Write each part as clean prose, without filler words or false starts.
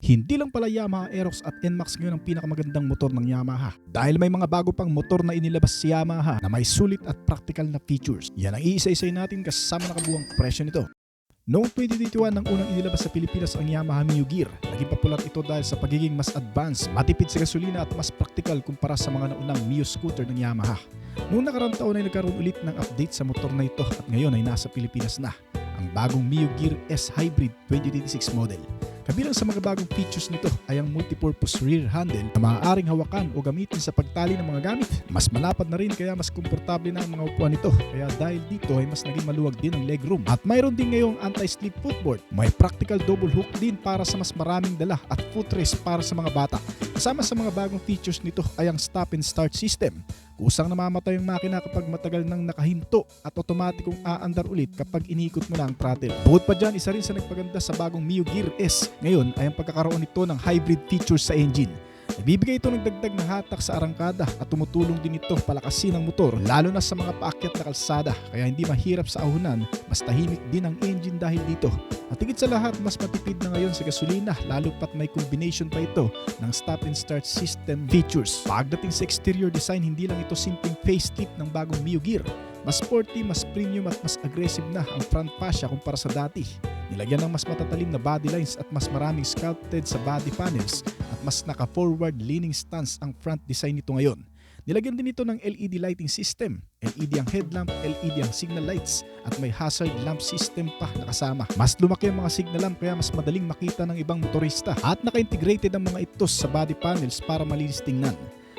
Hindi lang pala Yamaha Aerox at NMAX ngayon ang pinakamagandang motor ng Yamaha dahil may mga bago pang motor na inilabas si Yamaha na may sulit at practical na features. Yan ang iisa-isay natin kasama nakabuang presyo nito. Noong 2021 nang unang inilabas sa Pilipinas ang Yamaha Mio Gear. Naging popular ito dahil sa pagiging mas advanced, matipid sa gasolina at mas practical kumpara sa mga naunang Mio scooter ng Yamaha. Noong nakaraang taon ay nagkaroon ulit ng update sa motor na ito at ngayon ay nasa Pilipinas na ang bagong Mio Gear S Hybrid 2026 model. Kabilang sa mga bagong features nito ay ang multipurpose rear handle na maaaring hawakan o gamitin sa pagtali ng mga gamit. Mas malapad na rin kaya mas komportable na ang mga upuan nito. Kaya dahil dito ay mas naging maluwag din ang legroom. At mayroon din ngayong anti-slip footboard. May practical double hook din para sa mas maraming dala at footrest para sa mga bata. Kasama sa mga bagong features nito ay ang stop and start system. Kusang namamatay ang makina kapag matagal nang nakahinto at otomatikong aandar ulit kapag iniikot mo na ang throttle. Bukod pa dyan, isa rin sa nagpaganda sa bagong Mio Gear S ngayon ay ang pagkakaroon nito ng hybrid features sa engine. Nagbibigay ito ng dagdag na hatak sa arangkada at tumutulong din ito palakasin ang motor lalo na sa mga paakyat na kalsada kaya hindi mahirap sa ahunan, mas tahimik din ang engine dahil dito. At higit sa lahat, mas matipid na ngayon sa gasolina lalo pat may combination pa ito ng stop and start system features. Pagdating sa exterior design, hindi lang ito simpleng facelift ng bagong Mio Gear. Mas sporty, mas premium at mas aggressive na ang front fascia kumpara sa dati. Nilagyan ng mas matatalim na body lines at mas maraming sculpted sa body panels at mas naka-forward leaning stance ang front design nito ngayon. Nilagyan din ito ng LED lighting system, LED ang headlamp, LED ang signal lights at may hazard lamp system pa na kasama. Mas lumaki ang mga signal lamp kaya mas madaling makita ng ibang motorista at naka-integrated ang mga ito sa body panels para malinis tingnan.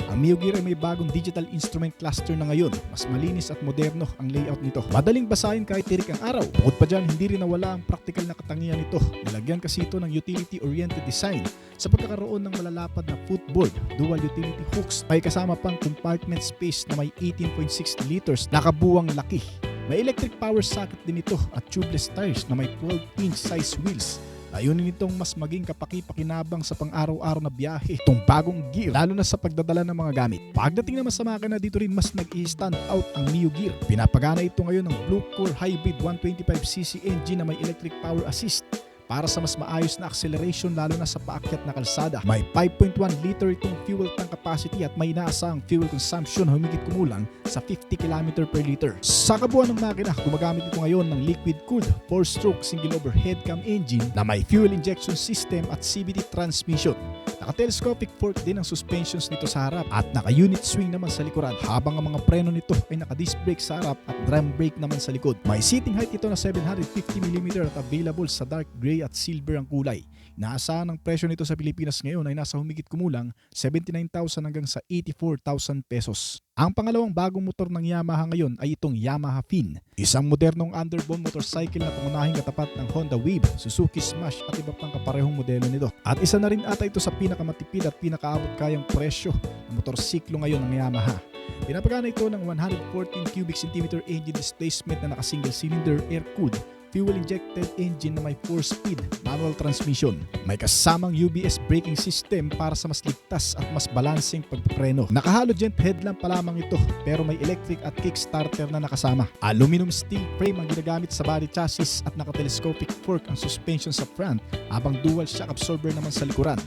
Ang Mio Gear ay may bagong digital instrument cluster na ngayon. Mas malinis at moderno ang layout nito. Madaling basahin kahit tirik ang araw. Bukod pa dyan, hindi rin nawala ang practical na katangian nito. Nilagyan kasi ito ng utility-oriented design sa pagkakaroon ng malalapad na footboard, dual utility hooks. May kasama pang compartment space na may 18.6 liters na kabuwang laki. May electric power socket din ito at tubeless tires na may 12-inch size wheels. Layunin nitong mas maging kapaki-pakinabang sa pang-araw-araw na biyahe itong bagong gear lalo na sa pagdadala ng mga gamit. Pagdating naman sa makina, dito rin mas nag-i-stand out ang Mio Gear. Pinapagana ito ngayon ng Blue Core Hybrid 125cc engine na may electric power assist para sa mas maayos na acceleration lalo na sa paakyat na kalsada. May 5.1 liter itong fuel tank capacity at may inaasahang fuel consumption na humigit kumulang sa 50 km per liter. Sa kabuuan ng makina, gumagamit ito ngayon ng liquid-cooled 4-stroke single overhead cam engine na may fuel injection system at CVT transmission. Naka-telescopic fork din ang suspensions nito sa harap at naka-unit swing naman sa likuran habang ang mga preno nito ay naka-disc brake sa harap at drum brake naman sa likod. May seating height ito na 750mm at available sa dark gray at silver ang kulay. Inaasahan ng presyo nito sa Pilipinas ngayon ay nasa humigit kumulang 79,000 hanggang sa 84,000 pesos. Ang pangalawang bagong motor ng Yamaha ngayon ay itong Yamaha Fin. Isang modernong underbone motorcycle na pangunahing katapat ng Honda Wave, Suzuki Smash at iba pang kaparehong modelo nito. At isa na rin ata ito sa pinakamatipid at pinakaabot kayang presyo ng motorsiklo ngayon ng Yamaha. Pinapagana ito ng 114 cubic centimeter engine displacement na naka-single cylinder air-cooled fuel-injected engine na may 4-speed manual transmission. May kasamang UBS braking system para sa mas ligtas at mas balancing pagpreno. Naka-halogen headlamp pa lamang ito pero may electric at kickstarter na nakasama. Aluminum steel frame ang ginagamit sa body chassis at naka-telescopic fork ang suspension sa front habang dual shock absorber naman sa likuran.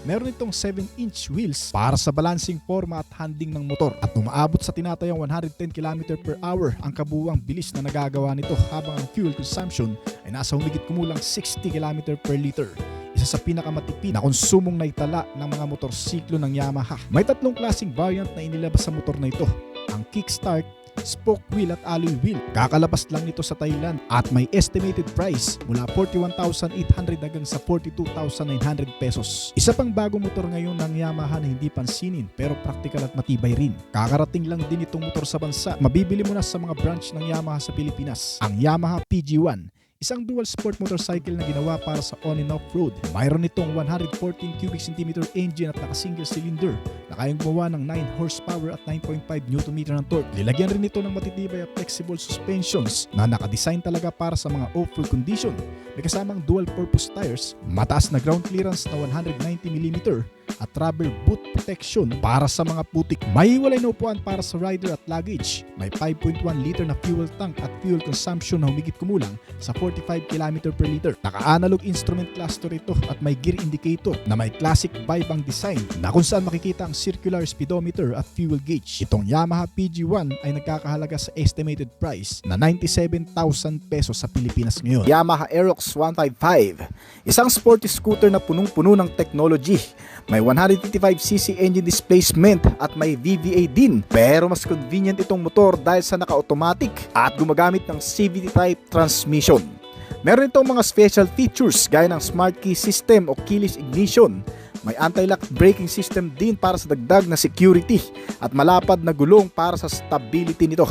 Meron itong 7-inch wheels para sa balancing forma at handling ng motor at umaabot sa tinatayang 110 km per hour ang kabuuang bilis na nagagawa nito habang ang fuel consumption ay nasa humigit kumulang 60 km per liter. Isa sa pinakamatipid na konsumong naitala ng mga motorsiklo ng Yamaha. May tatlong klaseng variant na inilabas sa motor na ito. Ang kickstart, spoke wheel at alloy wheel. Kakalabas lang nito sa Thailand at may estimated price mula 41,800 hanggang sa 42,900 pesos. Isa pang bagong motor ngayon ng Yamaha na hindi pansinin pero practical at matibay rin. Kakarating lang din itong motor sa bansa. Mabibili mo na sa mga branch ng Yamaha sa Pilipinas. Ang Yamaha PG1. Isang dual sport motorcycle na ginawa para sa on and off road. Mayroon itong 114 cubic centimeter engine at naka-single cylinder na kayang gumawa ng 9 horsepower at 9.5 Nm ng torque. Nilagyan rin ito ng matitibay at flexible suspensions na nakadesign talaga para sa mga off-road condition. May kasamang dual purpose tires, mataas na ground clearance na 190mm at rubber boot protection para sa mga putik. May hiwalay na upuan para sa rider at luggage. May 5.1 liter na fuel tank at fuel consumption na humigit kumulang sa 45 km per liter. Naka-analog instrument cluster ito at may gear indicator na may classic vibe ang design na kung saan makikita ang circular speedometer at fuel gauge. Itong Yamaha PG1 ay nagkakahalaga sa estimated price na 97,000 pesos sa Pilipinas ngayon. Yamaha Aerox 155, isang sporty scooter na punong-puno ng technology. May 155cc engine displacement at may VVA din. Pero mas convenient itong motor dahil sa naka-automatic at gumagamit ng CVT type transmission. Meron itong mga special features gaya ng smart key system o keyless ignition. May anti-lock braking system din para sa dagdag na security at malapad na gulong para sa stability nito.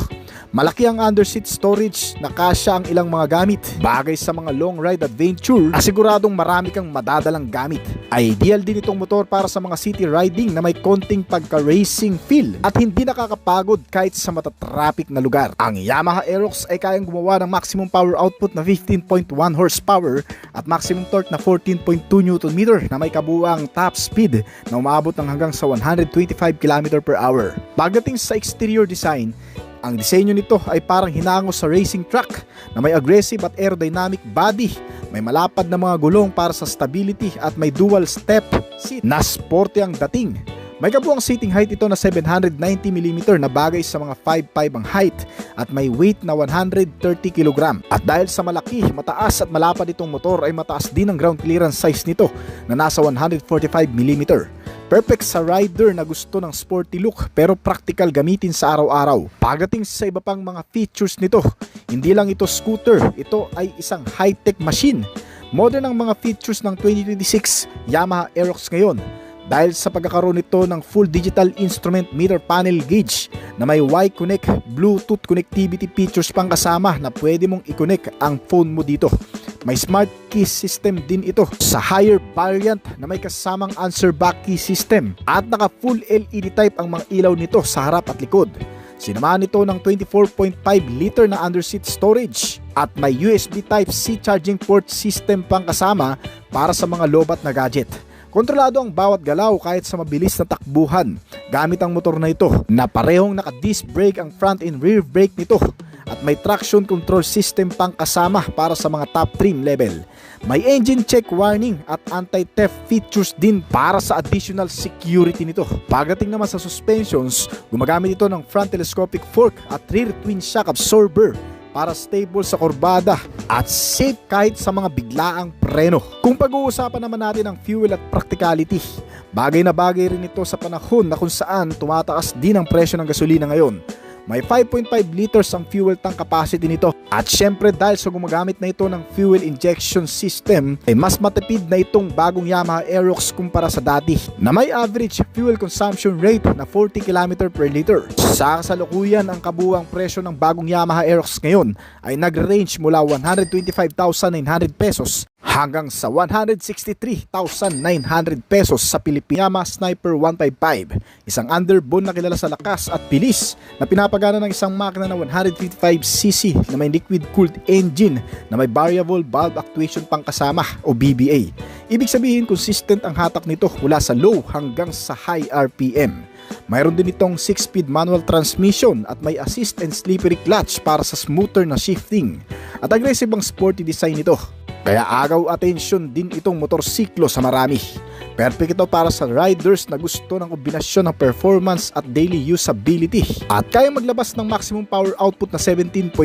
Malaki ang underseat storage na kasya ang ilang mga gamit. Bagay sa mga long ride adventure, asiguradong marami kang madadalang gamit. Ideal din itong motor para sa mga city riding na may konting pagka-racing feel at hindi nakakapagod kahit sa matatraffic na lugar. Ang Yamaha Aerox ay kayang gumawa ng maximum power output na 15.1 horsepower at maximum torque na 14.2 Nm na may kabuuang top speed na umaabot ng hanggang sa 125 km per hour. Pagdating sa exterior design, ang disenyo nito ay parang hinango sa racing track na may aggressive at aerodynamic body. May malapad na mga gulong para sa stability at may dual step seat na sporty ang dating. May kabuuang seating height ito na 790mm na bagay sa mga 5'5" ang height at may weight na 130 kg. At dahil sa malaki, mataas at malapad itong motor ay mataas din ang ground clearance size nito na nasa 145mm. Perfect sa rider na gusto ng sporty look pero practical gamitin sa araw-araw. Pagdating sa iba pang mga features nito, hindi lang ito scooter, ito ay isang high-tech machine. Modern ang mga features ng 2026 Yamaha Aerox ngayon dahil sa pagkakaroon nito ng full digital instrument meter panel gauge na may Y-Connect Bluetooth connectivity features pang kasama na pwede mong i-connect ang phone mo dito. May smart key system din ito sa higher variant na may kasamang answer back key system at naka full LED type ang mga ilaw nito sa harap at likod. Sinamahan ito ng 24.5 liter na underseat storage at may USB Type-C charging port system pang kasama para sa mga lobat na gadget. Kontrolado ang bawat galaw kahit sa mabilis na takbuhan gamit ang motor na ito na parehong naka-disc brake ang front and rear brake nito at may traction control system pang kasama para sa mga top trim level. May engine check warning at anti-theft features din para sa additional security nito. Pagdating naman sa suspensions, gumagamit ito ng front telescopic fork at rear twin shock absorber para stable sa kurbada at safe kahit sa mga biglaang preno. Kung pag-uusapan naman natin ang fuel at practicality, bagay na bagay rin ito sa panahon na kung saan tumataas din ang presyo ng gasolina ngayon. May 5.5 liters ang fuel tank capacity nito at syempre dahil sa gumagamit na ito ng fuel injection system ay mas matipid na itong bagong Yamaha Aerox kumpara sa dati na may average fuel consumption rate na 40 km per liter. Sa kasalukuyan, ang kabuuang presyo ng bagong Yamaha Aerox ngayon ay nag-range mula 125,900 pesos hanggang sa 163,900 pesos sa Yamaha Sniper 155, isang underbone na kilala sa lakas at bilis na pinapagana ng isang makina na 155cc na may liquid-cooled engine na may variable valve actuation pang kasama o VVA. Ibig sabihin consistent ang hatak nito mula sa low hanggang sa high RPM. Mayroon din itong 6-speed manual transmission at may assist and slippery clutch para sa smoother na shifting. At aggressive ang sporty design nito. Kaya agaw atensyon din itong motorsiklo sa marami. Perfect ito para sa riders na gusto ng kombinasyon ng performance at daily usability. At kaya maglabas ng maximum power output na 17.7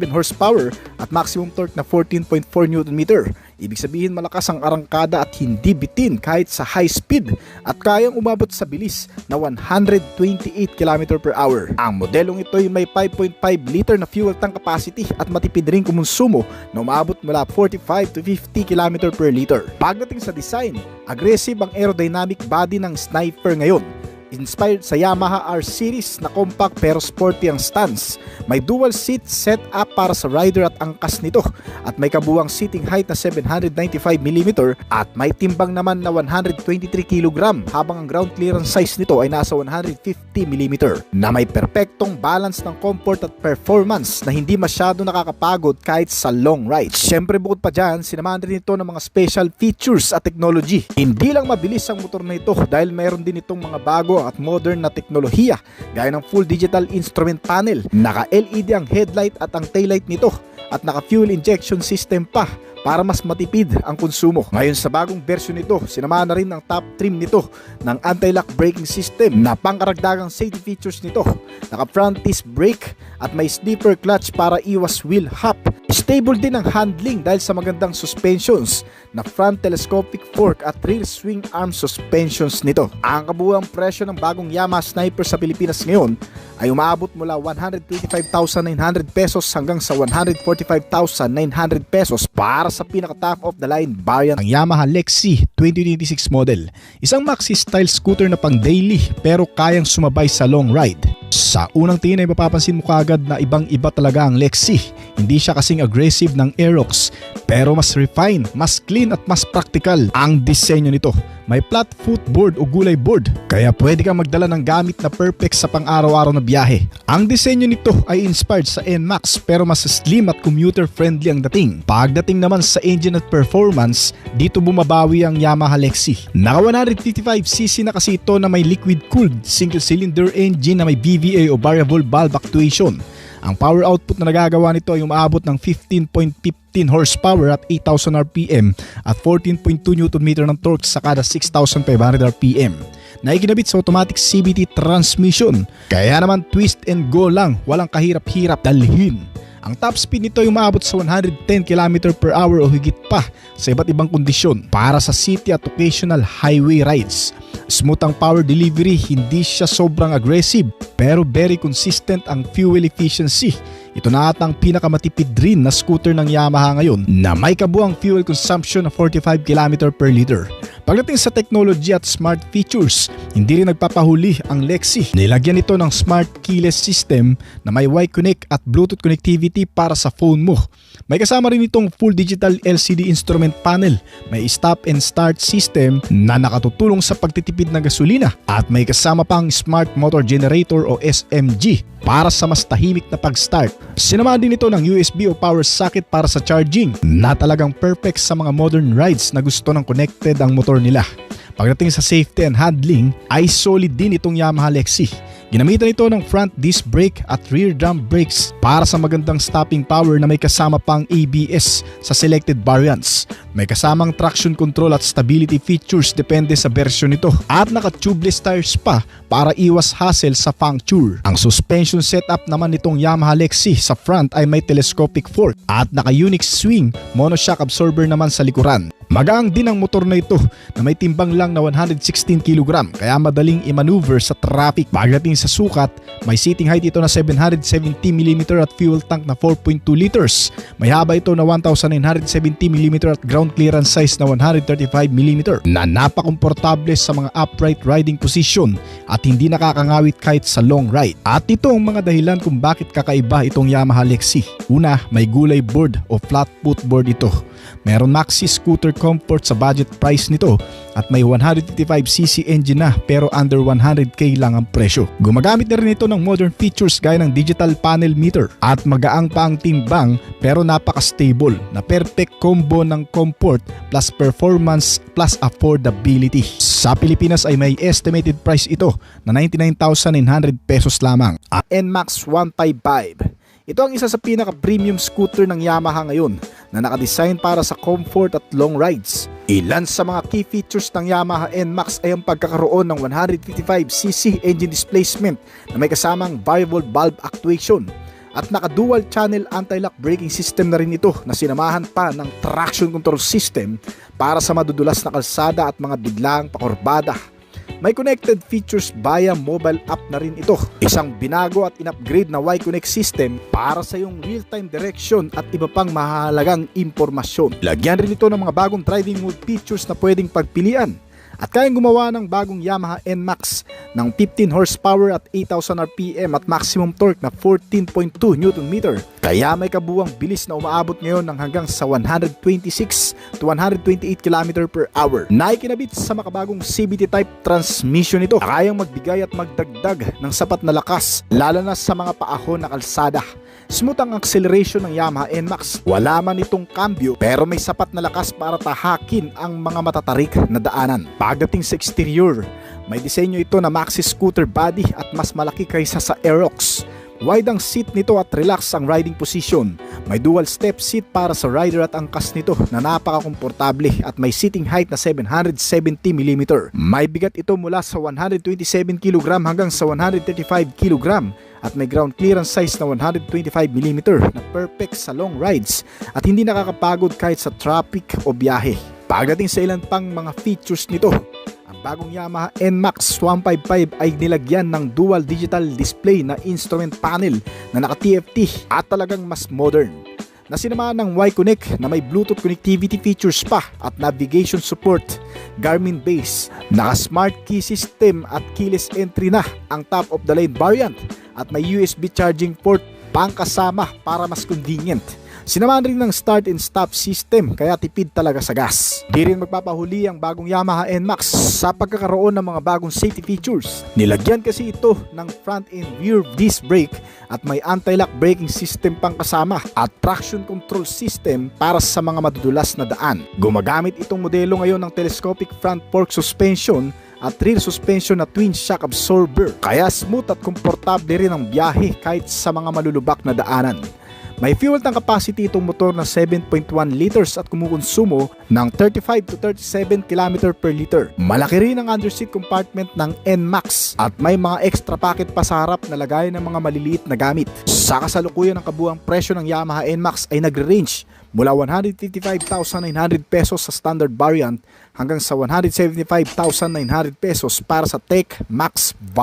horsepower at maximum torque na 14.4 Nm. Ibig sabihin malakas ang arangkada at hindi bitin kahit sa high speed at kayang umabot sa bilis na 128 km per hour. Ang modelong ito ay may 5.5 liter na fuel tank capacity at matipid rin kumonsumo na umabot mula 45 to 50 km per liter. Pagdating sa design, aggressive ang aerodynamic body ng Sniper ngayon. Inspired sa Yamaha R Series na compact pero sporty ang stance. May dual seat setup para sa rider at angkas nito at may kabuuang seating height na 795mm at may timbang naman na 123kg habang ang ground clearance size nito ay nasa 150mm na may perpektong balance ng comfort at performance na hindi masyado nakakapagod kahit sa long rides. Syempre bukod pa dyan, sinamahan rin ito ng mga special features at technology. Hindi lang mabilis ang motor na ito dahil mayroon din itong mga bago at modern na teknolohiya gaya ng full digital instrument panel, naka-LED ang headlight at ang taillight nito at naka-fuel injection system pa para mas matipid ang konsumo. Ngayon sa bagong version nito, sinamahan na rin ng top trim nito ng anti-lock braking system na pangkaragdagang safety features nito. Naka-front disc brake at may slipper clutch para iwas wheel hop. Stable din ang handling dahil sa magandang suspensions na front telescopic fork at rear swing arm suspensions nito. Ang kabuuang presyo ng bagong Yamaha Sniper sa Pilipinas ngayon ay umaabot mula 125,900 pesos hanggang sa 145,900 pesos para sa pinaka-top of the line variant ang Yamaha Lexi 2026 model. Isang maxi style scooter na pang daily pero kayang sumabay sa long ride. Sa unang tingin ay mapapansin mo kaagad na ibang-iba talaga ang Lexi. Hindi siya kasing aggressive ng Aerox pero mas refined, mas clean at mas practical ang disenyo nito. May flat footboard o gulay board kaya pwede kang magdala ng gamit na perfect sa pang-araw-araw na biyahe. Ang disenyo nito ay inspired sa NMAX pero mas slim at commuter friendly ang dating. Pagdating naman sa engine at performance, dito bumabawi ang Yamaha Lexi. Naka 155cc na kasi ito na may liquid cooled single cylinder engine na may VVA o variable valve actuation. Ang power output na nagagawa nito ay umaabot ng 15.15 horsepower at 8,000 RPM at 14.2 Nm ng torque sa kada 6,500 RPM na ikinabit sa automatic CVT transmission. Kaya naman twist and go lang, walang kahirap-hirap dalhin. Ang top speed nito ay umaabot sa 110 km per hour o higit pa sa iba't ibang kondisyon para sa city at occasional highway rides. Smooth ang power delivery, hindi siya sobrang aggressive pero very consistent ang fuel efficiency. Ito na ata ang pinakamatipid rin na scooter ng Yamaha ngayon na may kabuang fuel consumption na 45 km per liter. Pagdating sa technology at smart features, hindi rin nagpapahuli ang Lexi. Nilagyan ito ng smart keyless system na may Y-Connect at Bluetooth connectivity para sa phone mo. May kasama rin itong full digital LCD instrument panel, may stop and start system na nakatutulong sa pagtitipid ng gasolina at may kasama pang smart motor generator o SMG para sa mas tahimik na pag-start. Sinamahan din ito ng USB o power socket para sa charging na talagang perfect sa mga modern rides na gusto ng connected ang motor nila. Pagdating sa safety and handling ay solid din itong Yamaha Lexi. Ginamitan ito ng front disc brake at rear drum brakes para sa magandang stopping power na may kasama pang ABS sa selected variants. May kasamang traction control at stability features depende sa version nito at naka-tubeless tires pa para iwas hassle sa puncture. Ang suspension setup naman nitong Yamaha Lexi sa front ay may telescopic fork at naka-unique swing monoshock absorber naman sa likuran. Magaang din ang motor na ito na may timbang lang na 116 kg kaya madaling i-maneuver sa traffic. Pagdating sa sukat, may seating height ito na 770mm at fuel tank na 4.2 liters. May haba ito na 1970mm at ground clearance size na 135mm na napakomportable sa mga upright riding position at hindi nakakangawit kahit sa long ride. At ito ang mga dahilan kung bakit kakaiba itong Yamaha Lexi. Una, may gulay board o flat footboard ito. Meron maxi scooter comfort sa budget price nito at may 155cc engine na pero under 100k lang ang presyo. Gumagamit na rin ito ng modern features gaya ng digital panel meter at magaang pa ang timbang pero napaka-stable na perfect combo ng comfort plus performance plus affordability. Sa Pilipinas ay may estimated price ito na 99,900 pesos lamang. Ang NMAX 155. Ito ang isa sa pinaka-premium scooter ng Yamaha ngayon na nakadesign para sa comfort at long rides. Ilan sa mga key features ng Yamaha NMAX ay ang pagkakaroon ng 155cc engine displacement na may kasamang variable valve actuation at naka-dual channel anti-lock braking system na rin ito na sinamahan pa ng traction control system para sa madudulas na kalsada at mga biglaang pakurbada. May connected features via mobile app na rin ito. Isang binago at in-upgrade na Y-Connect system para sa iyong real-time direction at iba pang mahalagang impormasyon. Lagyan rin ito ng mga bagong driving mode features na pwedeng pagpilian At kayang gumawa ng bagong Yamaha NMAX ng 15 horsepower at 8,000 RPM at maximum torque na 14.2 Nm. Kaya may kabuwang bilis na umaabot ngayon ng hanggang sa 126 to 128 km per hour. Na ikinabit sa makabagong CVT type transmission ito na kayang magbigay at magdagdag ng sapat na lakas lalo na sa mga paahon na kalsada. Smooth ang acceleration ng Yamaha NMAX. Wala man itong cambio pero may sapat na lakas para tahakin ang mga matatarik na daanan. Pagdating sa exterior, may disenyo ito na maxi scooter body at mas malaki kaysa sa Aerox. Wide ang seat nito at relax ang riding position. May dual step seat para sa rider at angkas nito na napaka-komportable at may seating height na 770mm. May bigat ito mula sa 127 kg hanggang sa 135 kg at may ground clearance size na 125mm na perfect sa long rides at hindi nakakapagod kahit sa traffic o biyahe. Pagdating sa ilan pang mga features nito, ang bagong Yamaha NMAX 155 ay nilagyan ng dual digital display na instrument panel na naka-TFT at talagang mas modern. Nasinamahan ng Y-Connect na may Bluetooth connectivity features pa at navigation support, Garmin base, naka-smart key system at keyless entry na ang top of the line variant at may USB charging port pangkasama para mas convenient. Sinamahan rin ng start and stop system kaya tipid talaga sa gas. Di rin magpapahuli ang bagong Yamaha NMAX sa pagkakaroon ng mga bagong safety features. Nilagyan kasi ito ng front and rear disc brake at may anti-lock braking system pang kasama at traction control system para sa mga madudulas na daan. Gumagamit itong modelo ngayon ng telescopic front fork suspension at rear suspension na twin shock absorber. Kaya smooth at komportable rin ang biyahe kahit sa mga malulubak na daanan. May fuel tank capacity itong motor na 7.1 liters at kumukonsumo ng 35 to 37 km per liter. Malaki rin ang underseat compartment ng NMAX at may mga extra pocket pa sa harap na lagayan ng mga maliliit na gamit. Sa kasalukuyan ng kabuang presyo ng Yamaha NMAX ay nagre-range mula 155,900 pesos sa standard variant hanggang sa 175,900 pesos para sa Tech Max variant.